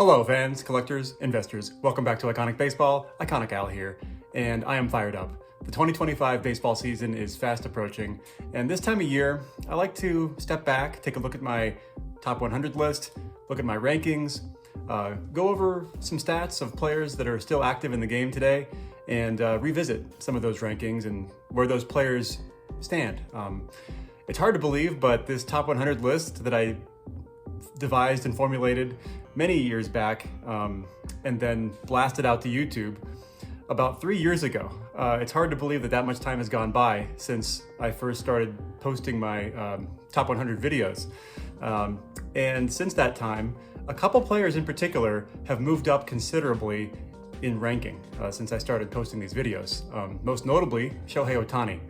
Hello fans, collectors, investors. Welcome back to Iconic Baseball. Iconic Al here, and I am fired up. The 2025 baseball season is fast approaching, and this time of year, I like to step back, take a look at my top 100 list, look at my rankings, go over some stats of players that are still active in the game today, and revisit some of those rankings and where those players stand. It's hard to believe, but this top 100 list that I devised and formulated many years back and then blasted out to YouTube about 3 years ago. It's hard to believe that much time has gone by since I first started posting my top 100 videos. And since that time, a couple players in particular have moved up considerably in ranking since I started posting these videos. Most notably, Shohei Ohtani,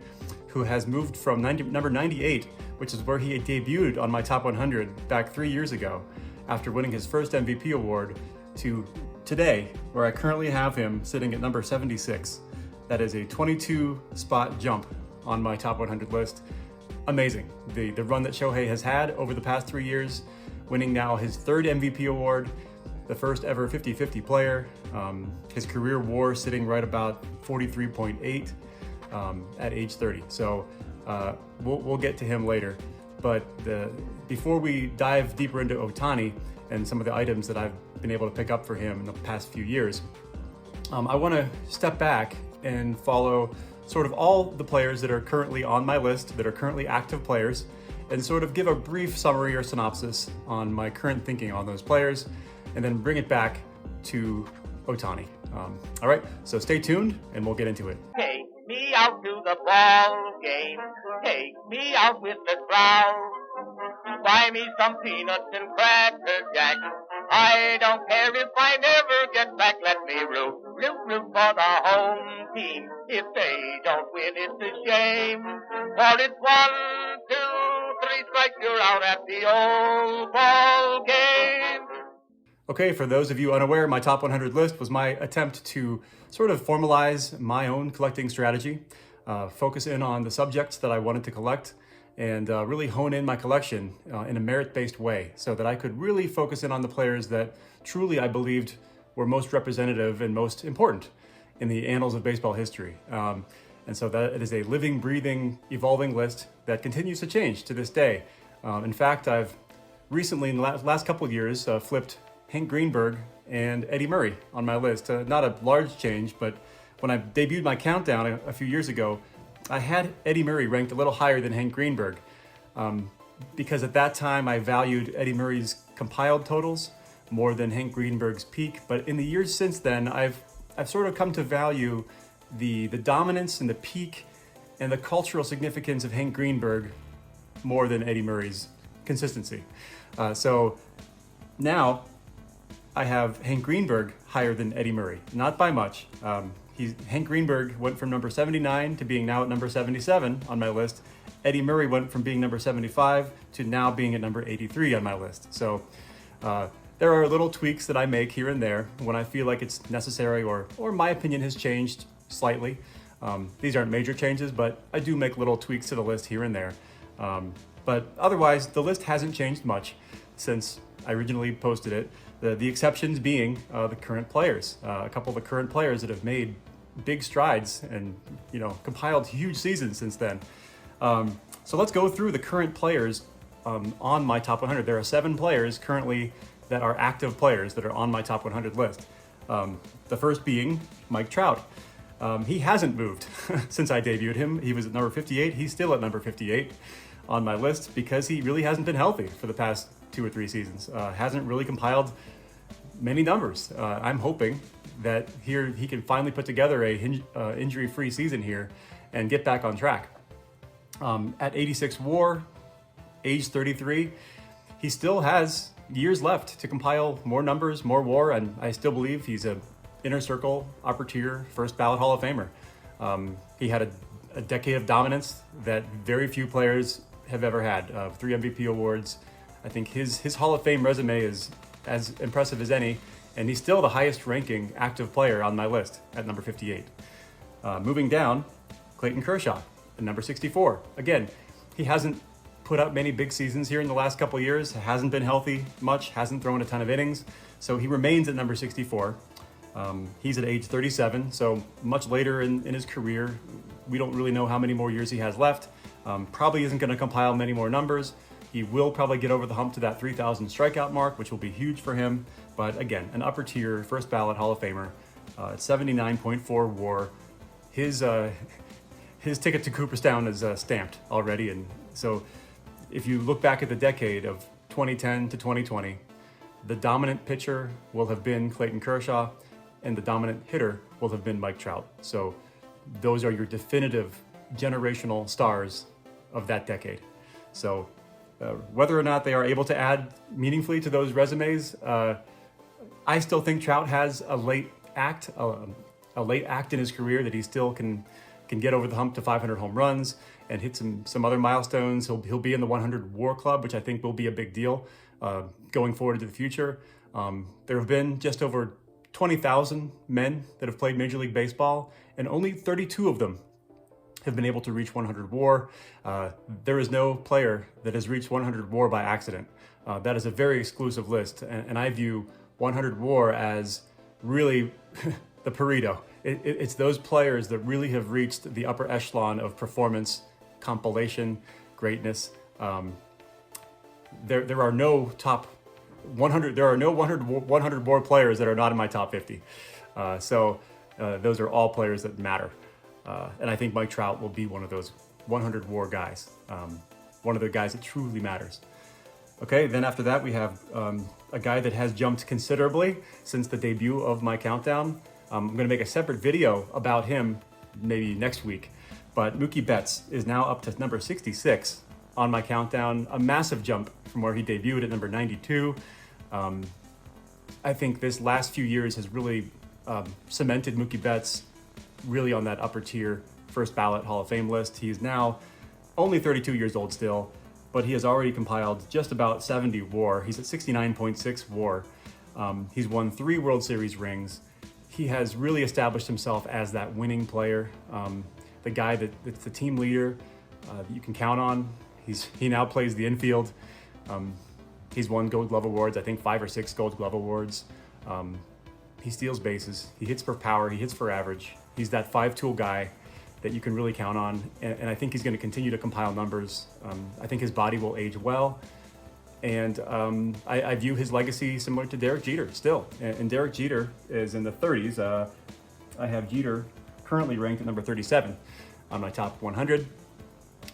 who has moved from number 98, which is where he debuted on my top 100 back 3 years ago, after winning his first MVP award, to today, where I currently have him sitting at number 76. That is a 22 spot jump on my top 100 list. Amazing. The run that Shohei has had over the past 3 years, winning now his third MVP award, the first ever 50-50 player, his career WAR sitting right about 43.8 at age 30. So we'll get to him later. But before we dive deeper into Ohtani and some of the items that I've been able to pick up for him in the past few years, I want to step back and follow sort of all the players that are currently on my list, that are currently active players, and sort of give a brief summary or synopsis on my current thinking on those players, and then bring it back to Ohtani. All right, so stay tuned and we'll get into it. Take me out to the ball game. Take me out with the crowd. Buy me some peanuts and cracker jack. I don't care if I never get back. Let me root for the home team. If they don't win, it's a shame. For it's 1, 2, 3 strikes, you're out at the old ball game. Okay, for those of you unaware, my top 100 list was my attempt to sort of formalize my own collecting strategy, focus in on the subjects that I wanted to collect, and really hone in my collection in a merit-based way so that I could really focus in on the players that truly I believed were most representative and most important in the annals of baseball history. And so that it is a living, breathing, evolving list that continues to change to this day. In fact, I've recently, in the last couple of years, flipped Hank Greenberg and Eddie Murray on my list. Not a large change, but when I debuted my countdown a few years ago, I had Eddie Murray ranked a little higher than Hank Greenberg because at that time I valued Eddie Murray's compiled totals more than Hank Greenberg's peak. But in the years since then, I've sort of come to value the dominance and the peak and the cultural significance of Hank Greenberg more than Eddie Murray's consistency. So now I have Hank Greenberg higher than Eddie Murray, not by much. Hank Greenberg went from number 79 to being now at number 77 on my list. Eddie Murray went from being number 75 to now being at number 83 on my list. So there are little tweaks that I make here and there when I feel like it's necessary or my opinion has changed slightly. These aren't major changes, but I do make little tweaks to the list here and there. But otherwise, the list hasn't changed much since I originally posted it. The exceptions being the current players, a couple of the current players that have made big strides and compiled huge seasons since then. So let's go through the current players on my top 100. There are 7 players currently that are active players that are on my top 100 list. The first being Mike Trout. He hasn't moved since I debuted him. He was at number 58. He's still at number 58 on my list because he really hasn't been healthy for the past 2 or 3 seasons. Hasn't really compiled many numbers. I'm hoping that here he can finally put together a injury-free season here and get back on track. At 86 WAR, age 33, he still has years left to compile more numbers, more WAR, and I still believe he's a inner circle, upper tier, first ballot Hall of Famer. He had a decade of dominance that very few players have ever had. 3 MVP awards. I think his Hall of Fame resume is as impressive as any, and he's still the highest ranking active player on my list at number 58. Moving down, Clayton Kershaw at number 64. Again, he hasn't put up many big seasons here in the last couple of years, hasn't been healthy much, hasn't thrown a ton of innings. So he remains at number 64. He's at age 37, so much later in his career. We don't really know how many more years he has left. Probably isn't going to compile many more numbers. He will probably get over the hump to that 3,000 strikeout mark, which will be huge for him. But again, an upper tier, first ballot Hall of Famer, 79.4 WAR. His ticket to Cooperstown is stamped already. And so if you look back at the decade of 2010 to 2020, the dominant pitcher will have been Clayton Kershaw, and the dominant hitter will have been Mike Trout. So those are your definitive generational stars of that decade. So whether or not they are able to add meaningfully to those resumes, I still think Trout has a late act in his career that he still can get over the hump to 500 home runs and hit some other milestones. He'll be in the 100 WAR club, which I think will be a big deal going forward into the future. There have been just over 20,000 men that have played Major League Baseball, and only 32 of them have been able to reach 100 WAR. There is no player that has reached 100 WAR by accident. That is a very exclusive list, and I view 100 WAR as really the Pareto. It's those players that really have reached the upper echelon of performance, compilation, greatness. There are no top 100. There are no 100 WAR players that are not in my top 50. So those are all players that matter. And I think Mike Trout will be one of those 100 WAR guys. One of the guys that truly matters. Okay, then after that we have a guy that has jumped considerably since the debut of my countdown. I'm going to make a separate video about him maybe next week. But Mookie Betts is now up to number 66 on my countdown, a massive jump from where he debuted at number 92. I think this last few years has really cemented Mookie Betts really on that upper tier first ballot Hall of Fame list. He is now only 32 years old still, but he has already compiled just about 70 WAR. He's at 69.6 WAR. He's won 3 World Series rings. He has really established himself as that winning player, the guy that's the team leader that you can count on. He now plays the infield. He's won Gold Glove awards, I think 5 or 6 Gold Glove awards. He steals bases. He hits for power. He hits for average. He's that 5-tool guy that you can really count on. And I think he's going to continue to compile numbers. I think his body will age well. And I view his legacy similar to Derek Jeter still. And Derek Jeter is in the 30s. I have Jeter currently ranked at number 37 on my top 100.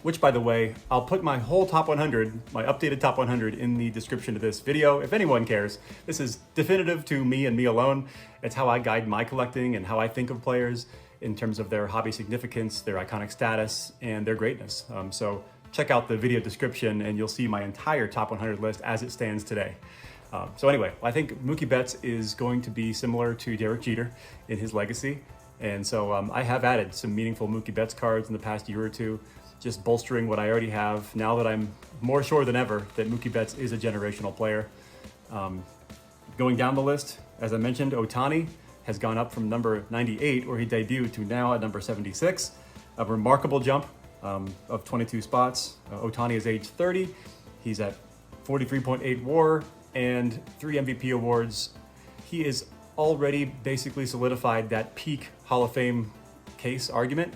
Which, by the way, I'll put my whole top 100, my updated top 100, in the description of this video, if anyone cares. This is definitive to me and me alone. It's how I guide my collecting and how I think of players in terms of their hobby significance, their iconic status, and their greatness. So check out the video description and you'll see my entire top 100 list as it stands today. So anyway, I think Mookie Betts is going to be similar to Derek Jeter in his legacy. And so I have added some meaningful Mookie Betts cards in the past year or two, just bolstering what I already have now that I'm more sure than ever that Mookie Betts is a generational player. Going down the list, as I mentioned, Ohtani has gone up from number 98, where he debuted, to now at number 76. A remarkable jump of 22 spots. Ohtani is age 30. He's at 43.8 WAR and 3 MVP awards. He is already basically solidified that peak Hall of Fame case argument.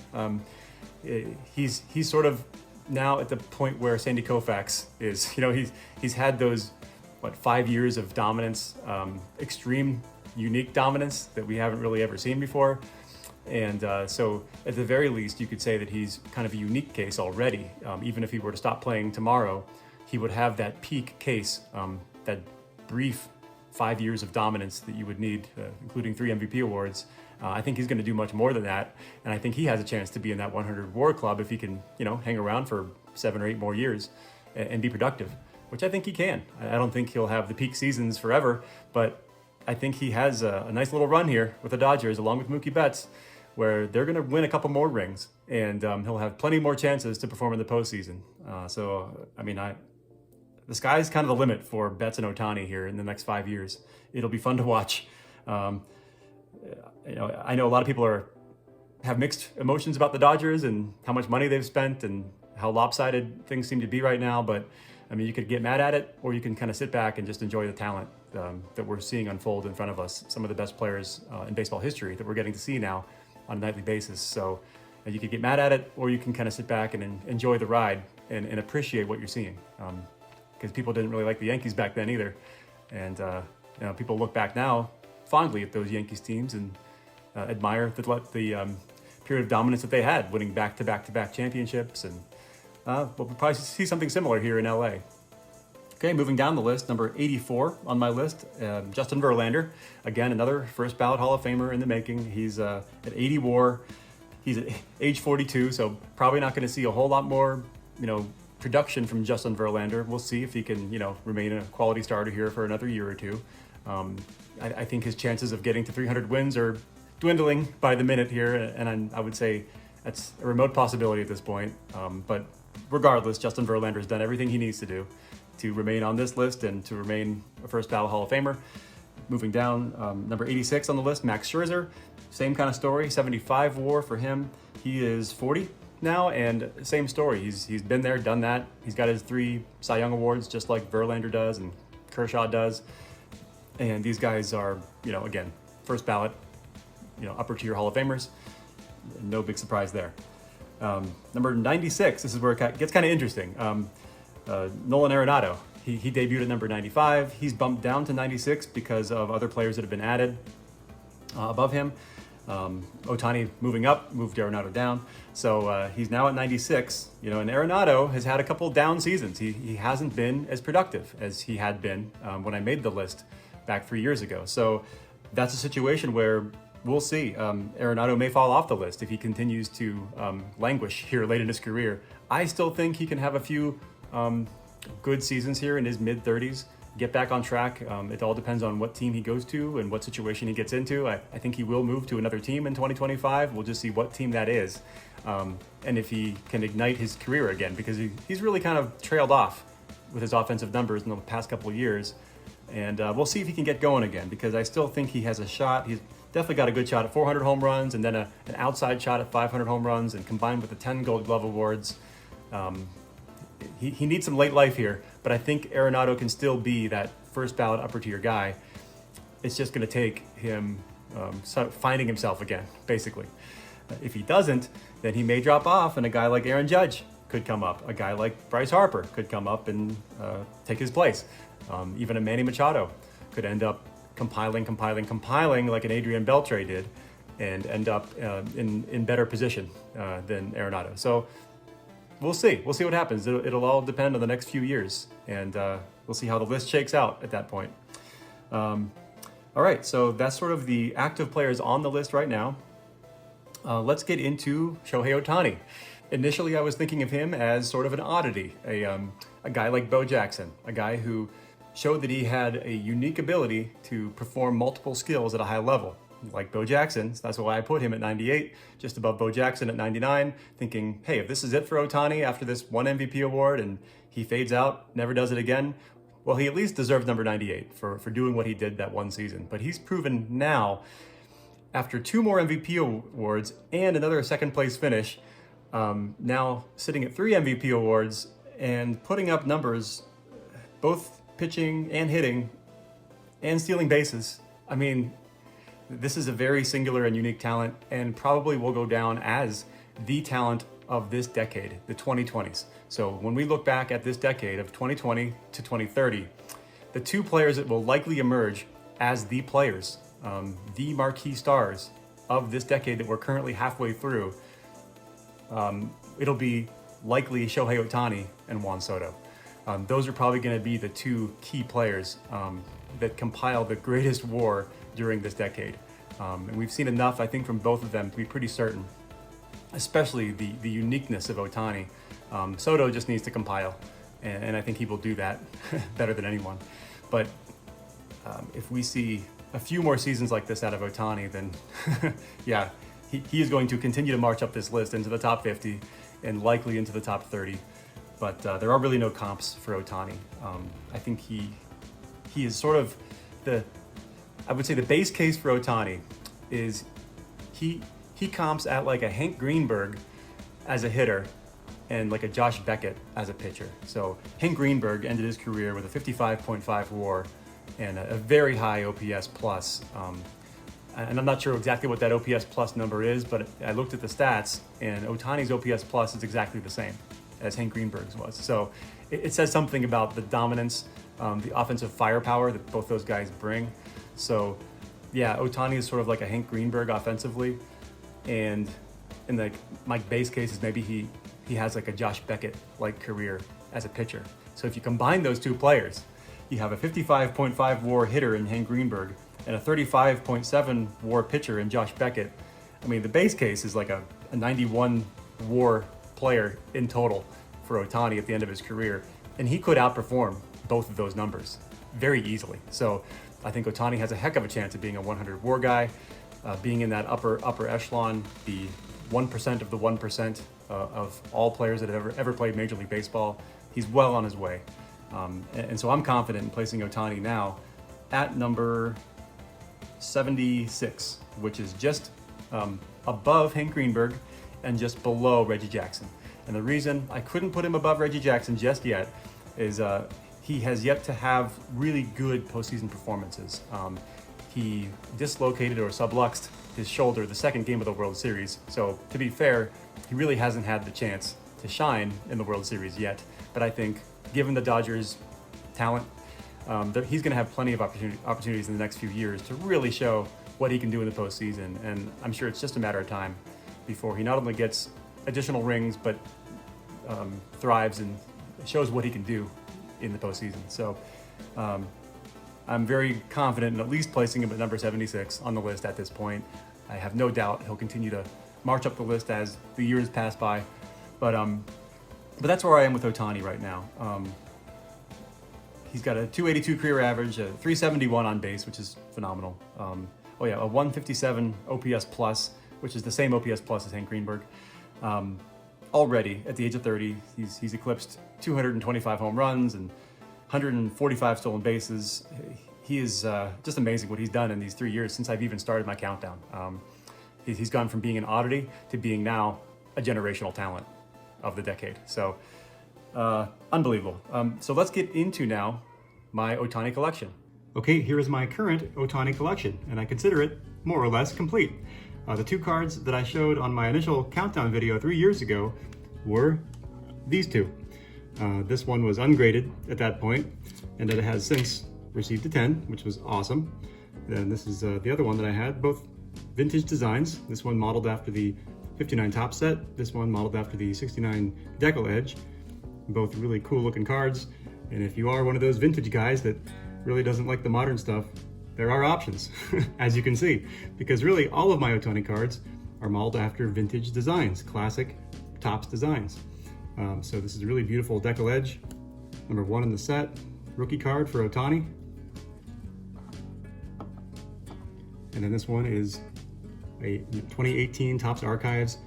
He's sort of now at the point where Sandy Koufax is. He's had those 5 years of dominance, extreme, unique dominance that we haven't really ever seen before. And so at the very least, you could say that he's kind of a unique case already. Even if he were to stop playing tomorrow, he would have that peak case, that brief 5 years of dominance that you would need, including 3 MVP awards. I think he's going to do much more than that. And I think he has a chance to be in that 100 WAR club if he can, hang around for 7 or 8 more years and be productive, which I think he can. I don't think he'll have the peak seasons forever, but I think he has a nice little run here with the Dodgers, along with Mookie Betts, where they're going to win a couple more rings, and he'll have plenty more chances to perform in the postseason. The sky's kind of the limit for Betts and Ohtani here in the next 5 years. It'll be fun to watch. I know a lot of people have mixed emotions about the Dodgers and how much money they've spent and how lopsided things seem to be right now, but I mean, you could get mad at it, or you can kind of sit back and just enjoy the talent that we're seeing unfold in front of us. Some of the best players in baseball history that we're getting to see now on a nightly basis. So you could get mad at it, or you can kind of sit back and enjoy the ride and appreciate what you're seeing. Because people didn't really like the Yankees back then either. And people look back now fondly at those Yankees teams and admire the period of dominance that they had, winning back-to-back championships. And we'll probably see something similar here in LA. Okay, moving down the list, number 84 on my list, Justin Verlander. Again, another first ballot Hall of Famer in the making. He's at 80 WAR. He's at age 42, so probably not going to see a whole lot more, production from Justin Verlander. We'll see if he can, remain a quality starter here for another year or two. I think his chances of getting to 300 wins are dwindling by the minute here, and I would say that's a remote possibility at this point. But regardless, Justin Verlander has done everything he needs to do to remain on this list and to remain a first ballot Hall of Famer. Moving down, number 86 on the list, Max Scherzer. Same kind of story, 75 WAR for him. He is 40 now, and same story. He's been there, done that. He's got his 3 Cy Young awards, just like Verlander does and Kershaw does. And these guys are, again, first ballot, upper tier Hall of Famers. No big surprise there. Number 96, this is where it gets kind of interesting. Nolan Arenado. He debuted at number 95. He's bumped down to 96 because of other players that have been added above him. Ohtani moving up, moved Arenado down. So he's now at 96. And Arenado has had a couple down seasons. He hasn't been as productive as he had been when I made the list back 3 years ago. So that's a situation where we'll see. Arenado may fall off the list if he continues to languish here late in his career. I still think he can have a few good seasons here in his mid-30s, get back on track. It all depends on what team he goes to and what situation he gets into. I think he will move to another team in 2025. We'll just see what team that is, and if he can ignite his career again, because he's really kind of trailed off with his offensive numbers in the past couple of years. And we'll see if he can get going again, because I still think he has a shot. He's definitely got a good shot at 400 home runs, and then an outside shot at 500 home runs, and combined with the 10 Gold Glove awards, he needs some late life here. But I think Arenado can still be that first ballot upper tier guy. It's just going to take him finding himself again, basically. If he doesn't, then he may drop off, and a guy like Aaron Judge could come up. A guy like Bryce Harper could come up and take his place. Even a Manny Machado could end up compiling like an Adrián Beltré did, and end up in better position than Arenado. So we'll see what happens. It'll all depend on the next few years, and we'll see how the list shakes out at that point. All right, so that's sort of the active players on the list right now. Let's get into Shohei Ohtani. Initially, I was thinking of him as sort of an oddity, a guy like Bo Jackson, a guy who showed that he had a unique ability to perform multiple skills at a high level, like Bo Jackson. So that's why I put him at 98, just above Bo Jackson at 99, thinking, hey, if this is it for Ohtani after this one MVP award and he fades out, never does it again, well, he at least deserves number 98 for doing what he did that one season. But he's proven now, after 2 more MVP awards and another second place finish, now sitting at 3 MVP awards and putting up numbers, both pitching and hitting and stealing bases. I mean, this is a very singular and unique talent, and probably will go down as the talent of this decade, the 2020s. So when we look back at this decade of 2020 to 2030, the 2 players that will likely emerge as the players, the marquee stars of this decade that we're currently halfway through, it'll be likely Shohei Ohtani and Juan Soto. Those are probably going to be the 2 key players that compile the greatest WAR during this decade. And we've seen enough, I think, from both of them to be pretty certain, especially the uniqueness of Ohtani. Soto just needs to compile, and I think he will do that better than anyone. But if we see a few more seasons like this out of Ohtani, then yeah, he is going to continue to march up this list into the top 50 and likely into the top 30. But there are really no comps for Ohtani. I think he is sort of I would say the base case for Ohtani is he comps at like a Hank Greenberg as a hitter, and like a Josh Beckett as a pitcher. So Hank Greenberg ended his career with a 55.5 WAR and a very high OPS plus. And I'm not sure exactly what that OPS plus number is, but I looked at the stats, and Ohtani's OPS plus is exactly the same as Hank Greenberg's was. So it says something about the dominance, the offensive firepower that both those guys bring. So yeah, Ohtani is sort of like a Hank Greenberg offensively, and in the my base case is maybe he has like a Josh Beckett-like career as a pitcher. So if you combine those two players, you have a 55.5 WAR hitter in Hank Greenberg and a 35.7 WAR pitcher in Josh Beckett. I mean, the base case is like a 91 WAR player in total for Ohtani at the end of his career, and he could outperform both of those numbers very easily. So I think Ohtani has a heck of a chance of being a 100 WAR guy, being in that upper echelon, the 1% of the 1% of all players that have ever played Major League Baseball. He's well on his way. And so I'm confident in placing Ohtani now at number 76, which is just above Hank Greenberg and just below Reggie Jackson. And the reason I couldn't put him above Reggie Jackson just yet is he has yet to have really good postseason performances. He dislocated or subluxed his shoulder the second game of the World Series. So to be fair, he really hasn't had the chance to shine in the World Series yet. But I think given the Dodgers' talent, he's going to have plenty of opportunities in the next few years to really show what he can do in the postseason. And I'm sure it's just a matter of time before he not only gets additional rings, but thrives and shows what he can do in the postseason. So I'm very confident in at least placing him at number 76 on the list at this point. I have no doubt he'll continue to march up the list as the years pass by. But that's where I am with Ohtani right now. He's got a 282 career average, a 371 on base, which is phenomenal. A 157 OPS plus, which is the same OPS plus as Hank Greenberg. Already at the age of 30, he's eclipsed 225 home runs and 145 stolen bases. He is just amazing what he's done in these 3 years since I've even started my countdown. He's gone from being an oddity to being now a generational talent of the decade. So unbelievable. So let's get into now my Ohtani collection. Okay, here is my current Ohtani collection, and I consider it more or less complete. The two cards that I showed on my initial countdown video 3 years ago were these two. This one was ungraded at that point, and it has since received a 10, which was awesome. Then this is the other one that I had, both vintage designs. This one modeled after the 59 top set, this one modeled after the 69 decal edge. Both really cool looking cards, and if you are one of those vintage guys that really doesn't like the modern stuff, there are options, as you can see, because really all of my Ohtani cards are modeled after vintage designs, classic Topps designs. So this is a really beautiful decal edge, number 1 in the set, rookie card for Ohtani. And then this one is a 2018 Topps Archives.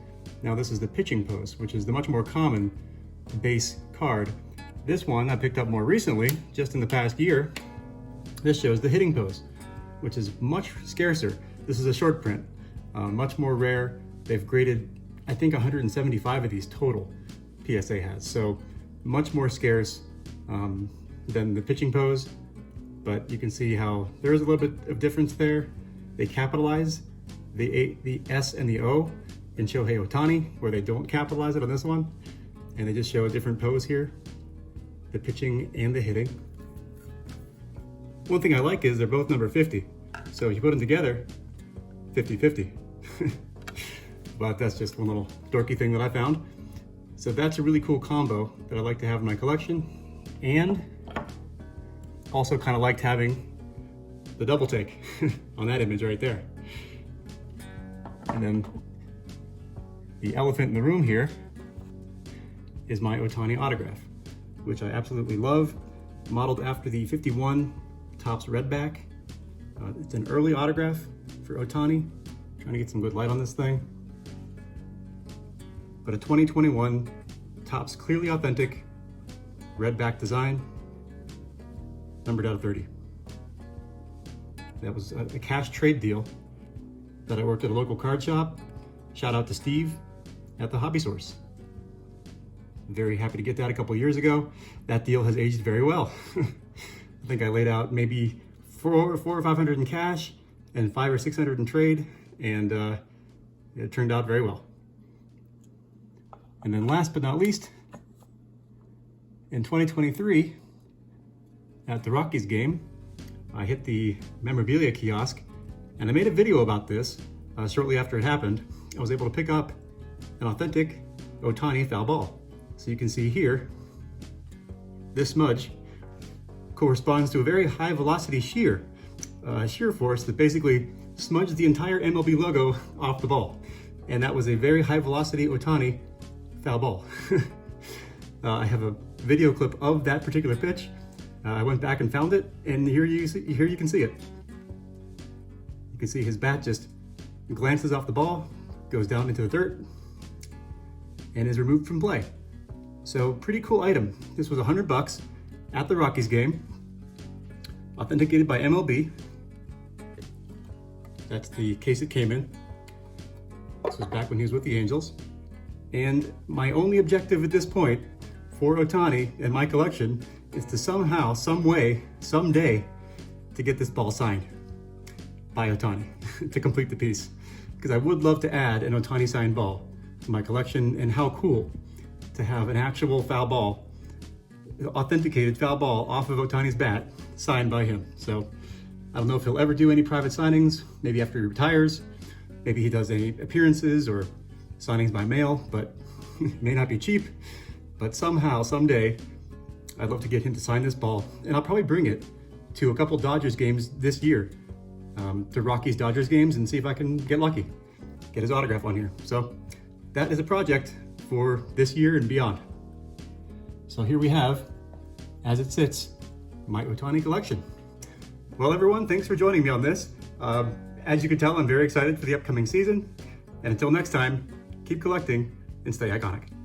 Now this is the pitching pose, which is the much more common base card. This one I picked up more recently, just in the past year. This shows the hitting pose, which is much scarcer. This is a short print, much more rare. They've graded, I think, 175 of these total PSA has, so much more scarce than the pitching pose, but you can see how there is a little bit of difference there. They capitalize the S and the O in Shohei Ohtani, where they don't capitalize it on this one, and they just show a different pose here, the pitching and the hitting. One thing I like is they're both number 50, so if you put them together, 50-50. But that's just one little dorky thing that I found. So that's a really cool combo that I like to have in my collection, and also kind of liked having the double take on that image right there. And then the elephant in the room here is my Ohtani autograph, which I absolutely love, modeled after the 51 Topps Redback. It's an early autograph for Ohtani. Trying to get some good light on this thing. But a 2021 Topps Clearly Authentic Redback design, numbered out of 30. That was a cash trade deal that I worked at a local card shop. Shout out to Steve at the Hobby Source. Very happy to get that a couple years ago. That deal has aged very well. I think I laid out maybe $400 or $500 in cash and $500 or $600 in trade, and it turned out very well. And then last but not least, in 2023, at the Rockies game, I hit the memorabilia kiosk, and I made a video about this shortly after it happened. I was able to pick up an authentic Ohtani foul ball. So you can see here, this smudge corresponds to a very high velocity shear force that basically smudged the entire MLB logo off the ball. And that was a very high velocity Ohtani foul ball. I have a video clip of that particular pitch. I went back and found it, and here you can see it. You can see his bat just glances off the ball, goes down into the dirt, and is removed from play. So pretty cool item. This was $100 at the Rockies game, authenticated by MLB. That's the case it came in. This was back when he was with the Angels. And my only objective at this point for Ohtani and my collection is to somehow, some way, someday, to get this ball signed by Ohtani to complete the piece. Because I would love to add an Ohtani signed ball to my collection, and how cool to have an actual foul ball, authenticated foul ball off of Ohtani's bat, signed by him. So I don't know if he'll ever do any private signings, maybe after he retires, maybe he does any appearances or signings by mail, but it may not be cheap. But somehow, someday, I'd love to get him to sign this ball, and I'll probably bring it to a couple Dodgers games this year, to Rockies Dodgers games, and see if I can get lucky, get his autograph on here. So that is a project for this year and beyond. So here we have, as it sits, my Ohtani collection. Well, everyone, thanks for joining me on this. As you can tell, I'm very excited for the upcoming season. And until next time, keep collecting and stay iconic.